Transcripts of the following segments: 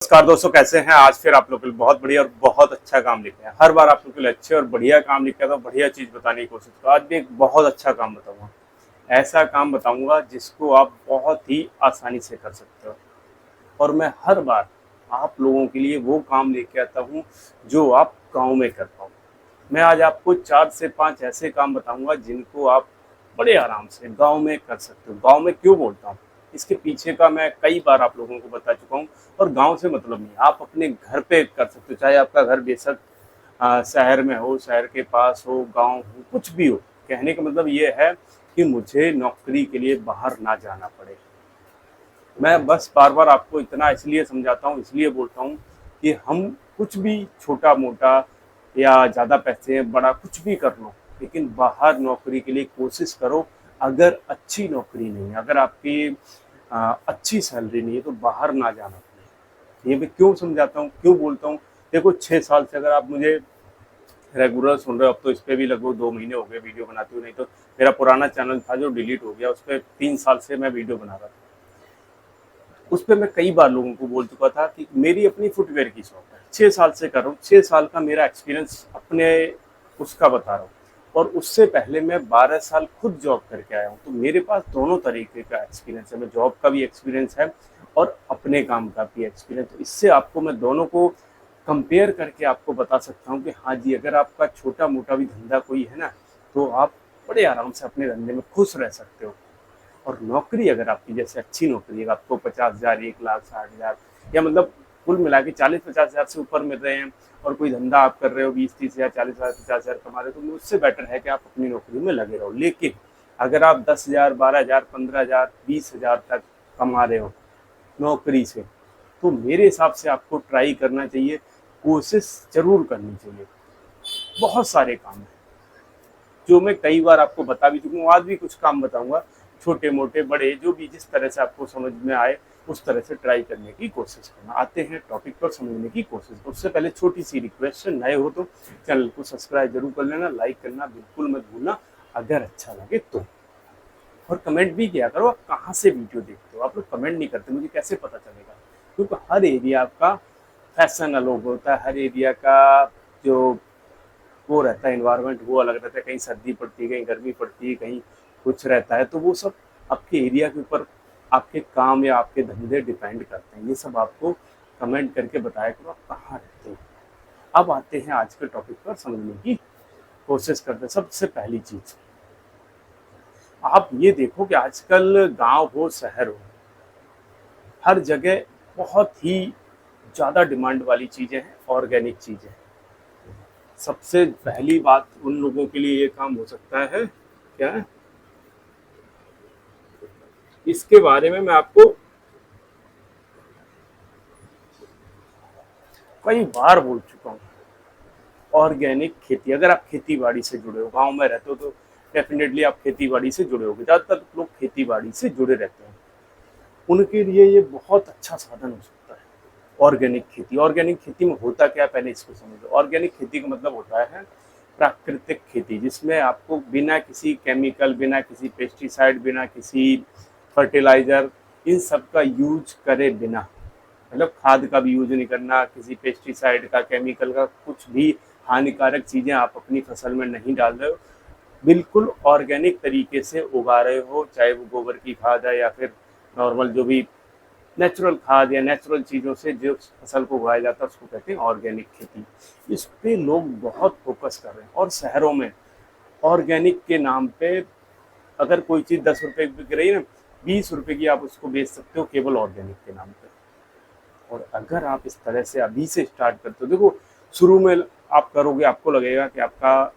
नमस्कार दोस्तों, कैसे हैं? आज फिर आप लोग के लिए बहुत बढ़िया और बहुत अच्छा काम लिखे हैं। हर बार आप लोग के लिए अच्छे और बढ़िया काम लिखा तो बढ़िया चीज़ बताने की कोशिश करो। आज भी एक बहुत अच्छा काम बताऊंगा। ऐसा काम बताऊंगा जिसको आप बहुत ही आसानी से कर सकते हो। और मैं हर बार आप लोगों के लिए वो काम लेके आता हूँ जो आप गाँव में कर पाओ। मैं आज आपको 4 से 5 ऐसे काम बताऊंगा जिनको आप बड़े आराम से गाँव में कर सकते हो। गाँव में क्यों बोलता हूँ, इसके पीछे का मैं कई बार आप लोगों को बता चुका हूँ। और गाँव से मतलब नहीं, आप अपने घर पे कर सकते हो। चाहे आपका घर बेशक शहर में हो, शहर के पास हो, गाँव हो, कुछ भी हो। कहने का मतलब ये है कि मुझे नौकरी के लिए बाहर ना जाना पड़े। मैं बस बार-बार आपको इतना इसलिए समझाता हूँ, इसलिए बोलता हूँ कि हम कुछ भी छोटा-मोटा या ज़्यादा पैसे, बड़ा कुछ भी कर लो, लेकिन बाहर नौकरी के लिए कोशिश करो। अगर अच्छी नौकरी नहीं है, अगर आपकी अच्छी सैलरी नहीं है, तो बाहर ना जाना पड़े। ये मैं क्यों समझाता हूँ, क्यों बोलता हूँ? देखो, 6 साल से अगर आप मुझे रेगुलर सुन रहे हो, अब तो इस पे भी लगभग 2 महीने हो गए वीडियो बनाते हुए। नहीं तो मेरा पुराना चैनल था जो डिलीट हो गया, उस पे 3 साल से मैं वीडियो बना रहा था। उस पे मैं कई बार लोगों को बोल चुका था कि मेरी अपनी फुटवियर की शॉप है, 6 साल से कर रहा हूँ, 6 साल का मेरा एक्सपीरियंस अपने उसका बता रहा हूँ। और उससे पहले मैं 12 साल खुद जॉब करके आया हूँ, तो मेरे पास दोनों तरीके का एक्सपीरियंस है। मैं जॉब का भी एक्सपीरियंस है और अपने काम का भी एक्सपीरियंस। तो इससे आपको मैं दोनों को कंपेयर करके आपको बता सकता हूँ कि हाँ जी, अगर आपका छोटा मोटा भी धंधा कोई है ना, तो आप बड़े आराम से अपने धंधे में खुश रह सकते हो। और नौकरी अगर आपकी जैसे अच्छी नौकरी है, आपको 50,000, 1,00,000, 60,000 या मतलब कुल मिला के 40-50,000 से ऊपर मिल रहे हैं, और कोई धंधा आप कर रहे हो 20-30,000, 40,000, 50,000 कमा रहे हो, तो उससे बेटर है कि आप अपनी नौकरी में लगे रहो। लेकिन अगर आप 10,000, 12,000, 15,000, 20,000 तक कमा रहे हो नौकरी से, तो मेरे हिसाब से आपको ट्राई करना चाहिए, कोशिश जरूर करनी चाहिए। बहुत सारे काम हैं जो मैं कई बार आपको बता भी चुका हूँ, आज भी कुछ काम बताऊंगा, छोटे मोटे बड़े, जो भी जिस तरह से आपको समझ में आए उस तरह से ट्राई करने की कोशिश करना। आते हैं टॉपिक पर, समझने की कोशिश। उससे पहले छोटी सी रिक्वेस्ट है, नए हो तो चैनल को सब्सक्राइब जरूर कर लेना, लाइक करना बिल्कुल मत भूलना अगर अच्छा लगे तो। और कमेंट भी किया करो, आप कहाँ से वीडियो देखते हो। आप लोग कमेंट नहीं करते, मुझे कैसे पता चलेगा? क्योंकि हर एरिया का फैशन अलग होता है, हर एरिया का जो वो रहता है इन्वायरमेंट वो अलग रहता है। कहीं सर्दी पड़ती है, कहीं गर्मी पड़ती है, कहीं कुछ रहता है। तो वो सब आपके एरिया के ऊपर, आपके काम या आपके धंधे डिपेंड करते हैं। ये सब आपको कमेंट करके बताया करो आप कहाँ रहते हो। अब आते हैं आज के टॉपिक पर, समझने की कोशिश करते हैं। सबसे पहली चीज, आप ये देखो कि आजकल गांव हो शहर हो, हर जगह बहुत ही ज़्यादा डिमांड वाली चीज़ें हैं, ऑर्गेनिक चीज़ें। सबसे पहली बात, उन लोगों के लिए ये काम हो सकता है क्या है? इसके बारे में मैं आपको कई बार बोल चुका हूँ। ऑर्गेनिक खेती, अगर आप खेती बाड़ी से जुड़े हो, गांव में रहते हो, तो डेफिनेटली आप खेती बाड़ी से जुड़े होगे। ज़्यादातर लोग खेती बाड़ी से जुड़े रहते हैं, उनके लिए ये बहुत अच्छा साधन हो सकता है ऑर्गेनिक खेती। ऑर्गेनिक खेती में होता क्या है, पहले इसको समझो। ऑर्गेनिक खेती का मतलब होता है प्राकृतिक खेती, जिसमें आपको बिना किसी केमिकल, बिना किसी पेस्टिसाइड, बिना किसी फर्टिलाइजर, इन सब का यूज करे बिना, मतलब खाद का भी यूज नहीं करना, किसी पेस्टिसाइड का, केमिकल का, कुछ भी हानिकारक चीज़ें आप अपनी फसल में नहीं डाल रहे हो, बिल्कुल ऑर्गेनिक तरीके से उगा रहे हो। चाहे वो गोबर की खाद है या फिर नॉर्मल जो भी नेचुरल खाद या नेचुरल चीज़ों से जो फसल को उगाया जाता है, उसको कहते हैं ऑर्गेनिक खेती। इस पे लोग बहुत फोकस कर रहे हैं। और शहरों में ऑर्गेनिक के नाम पे अगर कोई चीज़ 10 रुपए की बिक रही है ना, 20 रुपए की आप उसको बेच सकते हो केवल ऑर्गेनिक के नाम पे। और अगर आप इस तरह से अभी से स्टार्ट करते हो, देखो शुरू में आप करोगे, आपको लगेगा कि आपका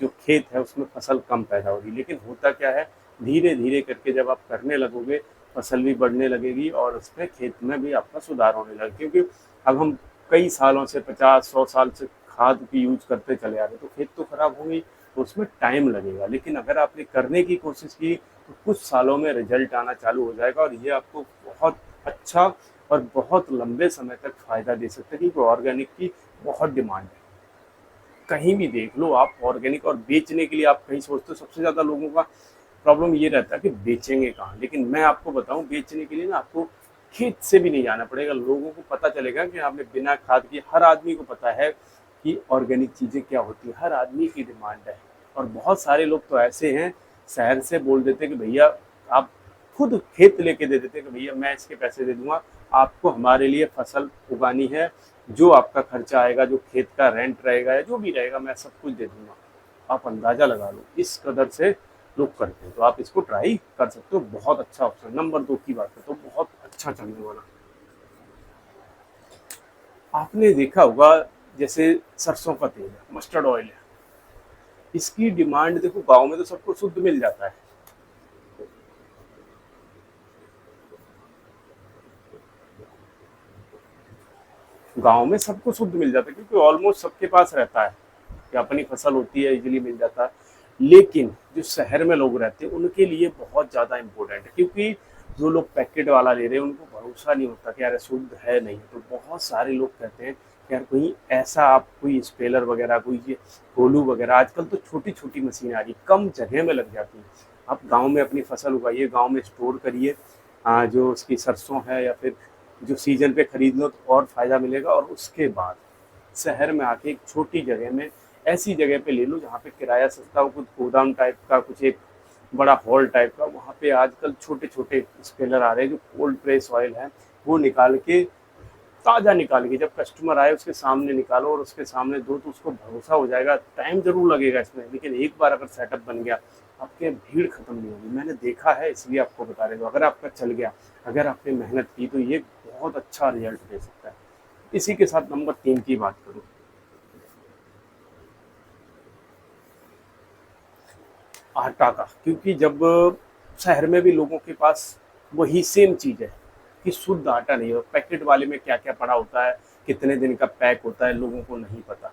जो खेत है उसमें फसल कम पैदा होगी, लेकिन होता क्या है, धीरे धीरे करके जब आप करने लगोगे, फसल भी बढ़ने लगेगी और उसमें खेत में भी आपका सुधार होने लगेगा। क्योंकि अब हम कई सालों से, 50-100 साल से खाद की यूज करते चले आ रहे, तो खेत तो खराब होंगे, तो उसमें टाइम लगेगा। लेकिन अगर आपने करने की कोशिश की तो कुछ सालों में रिजल्ट आना चालू हो जाएगा, और ये आपको बहुत अच्छा और बहुत लंबे समय तक फायदा दे सकते हैं। क्योंकि ऑर्गेनिक की बहुत डिमांड है, कहीं भी देख लो आप ऑर्गेनिक। और बेचने के लिए आप कहीं सोचते हो, सबसे ज़्यादा लोगों का प्रॉब्लम ये रहता है कि बेचेंगे कहाँ। लेकिन मैं आपको बताऊं, बेचने के लिए ना आपको खेत से भी नहीं जाना पड़ेगा, लोगों को पता चलेगा कि आपने बिना खाद के, हर आदमी को पता है कि ऑर्गेनिक चीज़ें क्या होती है, हर आदमी की डिमांड है। और बहुत सारे लोग तो ऐसे हैं, शहर से बोल देते हैं कि भैया आप खुद खेत लेके दे देते हैं कि भैया मैं इसके पैसे दे दूंगा, आपको हमारे लिए फसल उगानी है, जो आपका खर्चा आएगा, जो खेत का रेंट रहेगा या जो भी रहेगा, मैं सब कुछ दे दूंगा। आप अंदाजा लगा लो, इस कदर से लोग करते हैं। तो आप इसको ट्राई कर सकते हो, बहुत अच्छा ऑप्शन। नंबर 2 की बात है तो बहुत अच्छा चलने वाला, आपने देखा होगा जैसे सरसों का तेल है, मस्टर्ड ऑयल है, इसकी डिमांड देखो गांव में तो सबको शुद्ध मिल जाता है। गांव में सबको शुद्ध मिल जाता है क्योंकि ऑलमोस्ट सबके पास रहता है कि अपनी फसल होती है, इजीली मिल जाता है। लेकिन जो शहर में लोग रहते हैं उनके लिए बहुत ज़्यादा इम्पोर्टेंट है, क्योंकि जो लोग पैकेट वाला ले रहे हैं उनको भरोसा नहीं होता कि यार शुद्ध है नहीं। तो बहुत सारे लोग कहते हैं कि यार कोई ऐसा, आप कोई स्पेलर वगैरह, कोई ये कोलू वगैरह, आजकल तो छोटी छोटी मशीन आ रही, कम जगह में लग जाती है। आप गांव में अपनी फसल उगाइए, गांव में स्टोर करिए, जो उसकी सरसों है या फिर जो सीजन पे खरीद लो तो और फ़ायदा मिलेगा। और उसके बाद शहर में आके एक छोटी जगह में, ऐसी जगह पे ले लो जहाँ पे किराया सस्ता हो, कुछ गोदाम टाइप का, कुछ एक बड़ा हॉल टाइप का, वहाँ पे आजकल छोटे छोटे स्पेलर आ रहे हैं जो कोल्ड प्रेस ऑयल है वो निकाल के, ताज़ा निकाल के जब कस्टमर आए उसके सामने निकालो और उसके सामने दो, तो उसको भरोसा हो जाएगा। टाइम जरूर लगेगा इसमें, लेकिन एक बार अगर सेटअप बन गया, आपके भीड़ खत्म नहीं होगी। मैंने देखा है इसलिए आपको बता रहे हो, अगर आपका चल गया, अगर आपने मेहनत की तो ये बहुत अच्छा रिजल्ट दे सकता है। इसी के साथ नंबर 3 की बात करूँ, आटा का, क्योंकि जब शहर में भी लोगों के पास वही सेम चीज़ है कि शुद्ध आटा नहीं हो, पैकेट वाले में क्या क्या पड़ा होता है, कितने दिन का पैक होता है, लोगों को नहीं पता।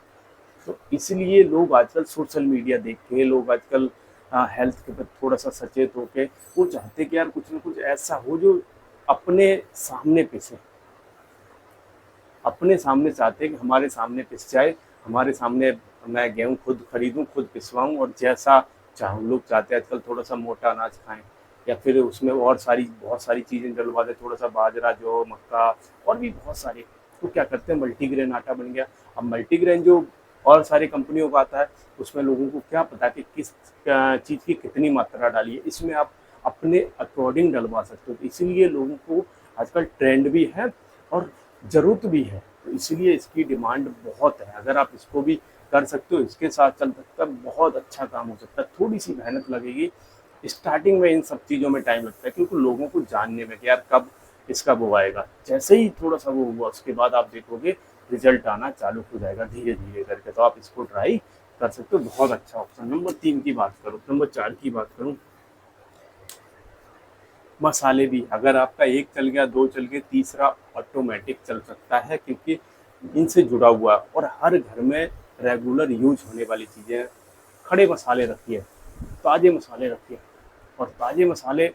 तो इसलिए लोग आजकल सोशल मीडिया देख के, लोग आजकल हेल्थ के प्रति थोड़ा सा सचेत होके वो चाहते कि यार कुछ ना कुछ ऐसा हो जो अपने सामने पिसे, अपने सामने चाहते हैं कि हमारे सामने पिस जाए, हमारे सामने मैं गेहूँ खुद खरीदूँ, खुद पिसवाऊँ और जैसा चाहूँ। लोग चाहते हैं आजकल थोड़ा सा मोटा अनाज खाएं, या फिर उसमें और सारी बहुत सारी चीज़ें डलवा दें, थोड़ा सा बाजरा, जौ, मक्का और भी बहुत सारे। तो क्या करते हैं, मल्टीग्रेन आटा बन गया। अब मल्टीग्रेन जो और सारी कंपनियों का आता है, उसमें लोगों को क्या पता कि किस चीज़ की कितनी मात्रा डाली है, इसमें आप अपने अकॉर्डिंग डलवा सकते हो। तो इसीलिए लोगों को आजकल ट्रेंड भी है और ज़रूरत भी है, तो इसीलिए इसकी डिमांड बहुत है। अगर आप इसको भी कर सकते हो, इसके साथ चल सकता है, बहुत अच्छा काम हो सकता है। थोड़ी सी मेहनत लगेगी स्टार्टिंग में, इन सब चीज़ों में टाइम लगता है क्योंकि लोगों को जानने में कि यार कब इसका वो आएगा। जैसे ही थोड़ा सा वो हुआ उसके बाद आप देखोगे रिजल्ट आना चालू हो जाएगा धीरे धीरे करके। तो आप इसको ट्राई कर सकते हो, बहुत अच्छा ऑप्शन। नंबर 3 की बात करूँ, नंबर 4 की बात करूँ, मसाले भी। अगर आपका एक चल गया, दो चल गए, तीसरा ऑटोमेटिक चल सकता है क्योंकि इनसे जुड़ा हुआ। और हर घर में रेगुलर यूज होने वाली चीज़ें, खड़े मसाले रखिए, ताज़े मसाले रखिए, और ताज़े मसाले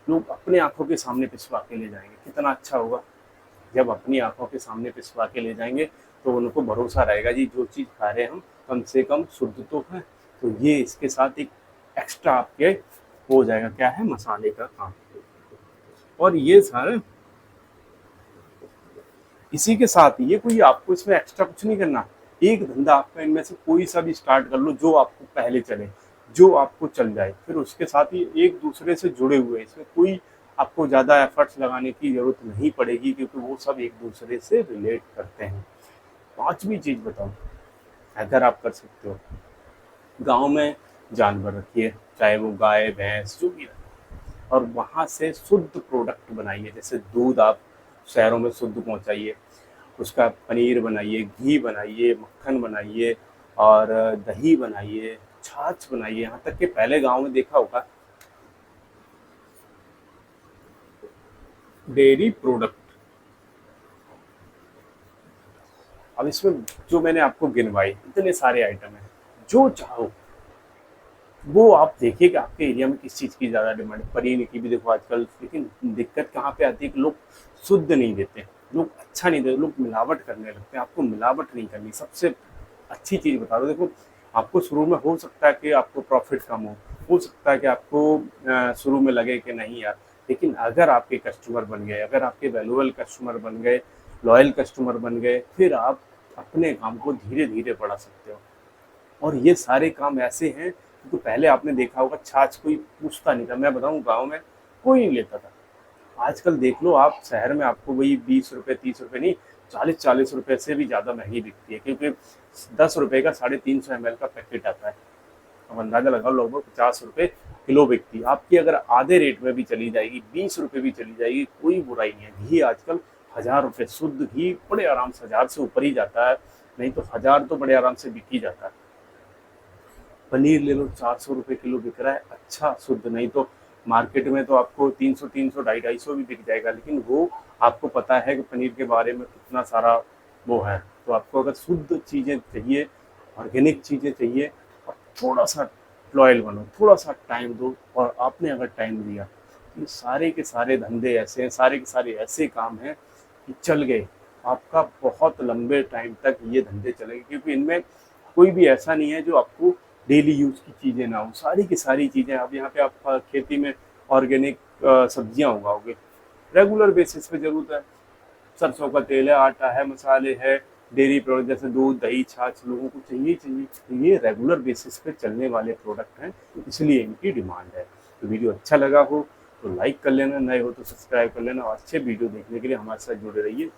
लोग अपने आंखों के सामने पिसवा के ले जाएंगे। कितना अच्छा होगा जब अपनी आंखों के सामने पिसवा के ले जाएंगे, तो उनको भरोसा रहेगा जी जो चीज़ खा रहे हैं हम कम से कम शुद्ध तो है। तो ये इसके साथ एक एक्स्ट्रा आपके हो जाएगा, क्या है, मसाले का काम। और ये सारे इसी के साथ, ये कोई आपको इसमें एक्स्ट्रा कुछ नहीं करना। एक धंधा आपका इनमें से कोई सा भी स्टार्ट कर लो जो आपको पहले चले, जो आपको चल जाए, फिर उसके साथ ही एक दूसरे से जुड़े हुए, इसमें कोई आपको ज़्यादा एफर्ट्स लगाने की ज़रूरत नहीं पड़ेगी क्योंकि वो सब एक दूसरे से रिलेट करते हैं। पांचवी चीज़ बताऊँ, अगर आप कर सकते हो, गांव में जानवर रखिए, चाहे वो गाय भैंस जो भी रहे, और वहाँ से शुद्ध प्रोडक्ट बनाइए। जैसे दूध आप शहरों में शुद्ध पहुँचाइए, उसका पनीर बनाइए, घी बनाइए, मक्खन बनाइए, और दही बनाइए, छाछ बनाइए। यहाँ तक कि पहले गांव में देखा होगा डेयरी प्रोडक्ट, अब इसमें जो मैंने आपको गिनवाई इतने सारे आइटम हैं, जो चाहो वो आप देखिए कि आपके एरिया में किस चीज़ की ज़्यादा डिमांड है। पनीर की भी देखो आजकल, लेकिन दिक्कत कहाँ पे आती है कि लोग शुद्ध नहीं देते, लोग अच्छा नहीं देते, लोग मिलावट करने लगते हैं। आपको मिलावट नहीं करनी, सबसे अच्छी चीज़ बता दो। देखो आपको शुरू में हो सकता है कि आपको प्रॉफिट कम हो सकता है कि आपको शुरू में लगे कि नहीं यार लेकिन अगर आपके कस्टमर बन गए, अगर आपके वैल्यूएबल कस्टमर बन गए, लॉयल कस्टमर बन गए, फिर आप अपने काम को धीरे धीरे बढ़ा सकते हो। और ये सारे काम ऐसे हैं, क्योंकि पहले आपने देखा होगा छाछ कोई पूछता नहीं था। मैं बताऊं, गांव में कोई नहीं लेता था। आजकल देख लो आप, शहर में आपको वही 20 रुपए 30 रुपए नहीं, 40-40 रुपए से भी ज़्यादा महंगी बिकती है, क्योंकि 10 रुपए का 350 ml का पैकेट आता है। अब अंदाजा लगाओ, लगभग 50 रुपए किलो बिकती है। आपकी अगर आधे रेट में भी चली जाएगी, 20 रुपए भी चली जाएगी, कोई बुराई नहीं है। घी आजकल 1000 रुपए शुद्ध घी बड़े आराम से 1000 से ऊपर ही जाता है, नहीं तो 1000 तो बड़े आराम से बिक ही जाता है। पनीर ले लो, 400 रुपए किलो बिक रहा है, अच्छा शुद्ध। नहीं तो मार्केट में तो आपको 300 300 250 भी बिक जाएगा, लेकिन वो आपको पता है कि पनीर के बारे में कितना सारा वो है। तो आपको अगर शुद्ध चीज़ें चाहिए, ऑर्गेनिक चीज़ें चाहिए, और थोड़ा सा लॉयल बनो, थोड़ा सा टाइम दो, और आपने अगर टाइम दिया, तो ये सारे के सारे धंधे ऐसे हैं, सारे के सारे ऐसे काम हैं कि चल गए। आपका बहुत लंबे टाइम तक ये धंधे चलेंगे, क्योंकि इनमें कोई भी ऐसा नहीं है जो आपको डेली यूज की चीज़ें ना हो। सारी की सारी चीज़ें अब यहाँ पे आप खेती में ऑर्गेनिक सब्जियां उगाओगे, रेगुलर बेसिस पे जरूरत है। सरसों का तेल है, आटा है, मसाले है, डेयरी प्रोडक्ट जैसे दूध दही छाछ लोगों को चाहिए ही चाहिए। तो ये रेगुलर बेसिस पे चलने वाले प्रोडक्ट हैं, इसलिए इनकी डिमांड है। तो वीडियो अच्छा लगा हो तो लाइक कर लेना, नए हो तो सब्सक्राइब कर लेना, और अच्छे वीडियो देखने के लिए हमारे साथ जुड़े रहिए।